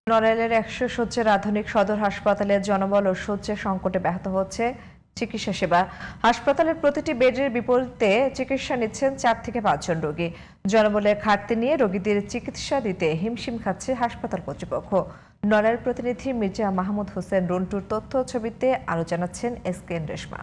নড়াইলের ১০০ শয্যার আধুনিক সদর হাসপাতালে জনবল ও শয্যা সংকটে ব্যাহত হচ্ছে চিকিৎসা সেবা। হাসপাতালের প্রতিটি বেডের বিপরীতে চিকিৎসা নিচ্ছেন ৪ থেকে ৫ জন রোগী। জনবলের ঘাটতি নিয়ে রোগীদের চিকিৎসা দিতে হিমশিম খাচ্ছে হাসপাতাল কর্তৃপক্ষ। নড়াইল প্রতিনিধি মির্জা মাহমুদ হোসেন রন্টুর তথ্য ছবিতে আরো জানাচ্ছেন এসকেএন রেশমা।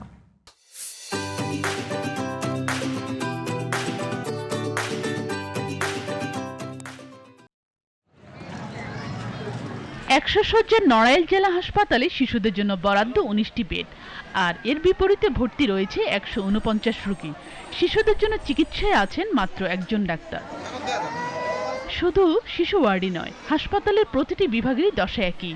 ১০০ শয্যার নড়াইল জেলা হাসপাতালে শিশুদের জন্য বরাদ্দ ১৯টি বেড, আর এর বিপরীতে ভর্তি রয়েছে ১৪৯ রোগী। শিশুদের জন্য চিকিৎসায় আছেন মাত্র একজন ডাক্তার। শুধু শিশু ওয়ার্ডই নয়, হাসপাতালের প্রতিটি বিভাগেরই দশা একই।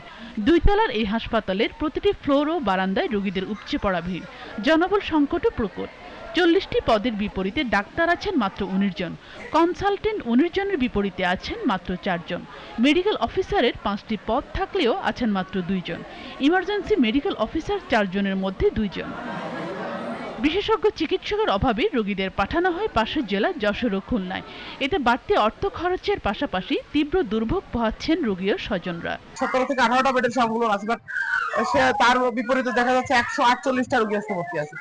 ২ তলার এই হাসপাতালের প্রতিটি ফ্লোর ও বারান্দায় রোগীদের উপচে পড়া ভিড়। জনবল সংকটও প্রকট। ৪০টি পদের বিপরীতে ডাক্তার আছেন মাত্র ১৯ জন, কনসালটেন্ট ১৯ জনের বিপরীতে আছেন মাত্র ৪ জন। মেডিকেল অফিসারের ৫টি পদ থাকলেও আছেন মাত্র ২ জন। ইমার্জেন্সি মেডিকেল অফিসার ৪ জনের মধ্যে ২ জন। বিশেষজ্ঞ চিকিৎসকের অভাবে রোগীদের পাঠানো হয় পাশের জেলা যশোর ও খুলনায়। এতে বাড়তি অর্থ খরচের পাশাপাশি তীব্র দুর্ভোগ পোহাচ্ছেন রোগী ও স্বজনরা। ১৭ থেকে ১৮টা বেডের সবগুলো আছে, বাট তার বিপরীতে দেখা যাচ্ছে ১৪৮টা রোগী আজকে ভর্তি আছে।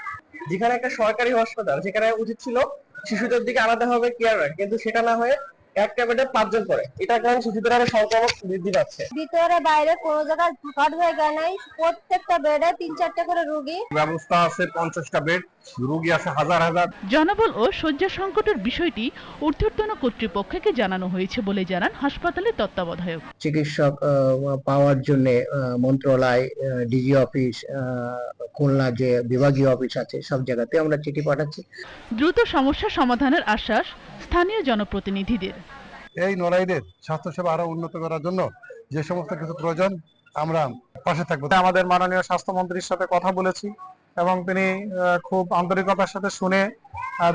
যেখানে একটা সরকারি হাসপাতাল, যেখানে উচিত ছিল শিশুদের দিকে আলাদাভাবে কেয়ার রাখা, কিন্তু সেটা না হয়ে একটা বেডে ৫ জন করে। এটা কারণে শিশুদের আরো সংক্রমণ বৃদ্ধি পাচ্ছে। ভিতরে বাইরে কোনো জায়গায় ফাঁকা জায়গা নাই, প্রত্যেকটা বেডে ৩-৪টা করে রোগী। ব্যবস্থা আছে ৫০টা বেড, রোগী আছে হাজার হাজার। জনবল ও শয্যা সংকটের বিষয়টি ঊর্ধ্বতন কর্তৃপক্ষকে জানানো হয়েছে বলে জানান হাসপাতালের তত্ত্বাবধায়ক। চিকিৎসক পাওয়ার জন্য মন্ত্রণালয়, ডিজি অফিস, খুলনা যে বিভাগীয় অফিস আছে, সব জায়গাতে আমরা চিঠি পাঠাচ্ছি। দ্রুত সমস্যা সমাধানের আশ্বাস স্থানীয় জনপ্রতিনিধিদের। এই নড়াইলের স্বাস্থ্যসেবা আরো উন্নত করার জন্য যে সমস্ত কিছু প্রয়োজন আমরা পাশে থাকবো। আমাদের মাননীয় স্বাস্থ্যমন্ত্রীর সাথে কথা বলেছি এবং তিনি খুব আন্তরিকতার সাথে শুনে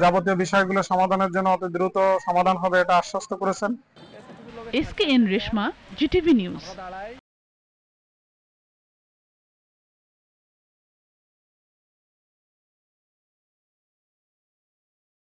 যাবতীয় বিষয়গুলো সমাধানের জন্য অতি দ্রুত সমাধান হবে এটা আশ্বস্ত করেছেন। এসকেএন রেশমা, জিটিভি নিউজ।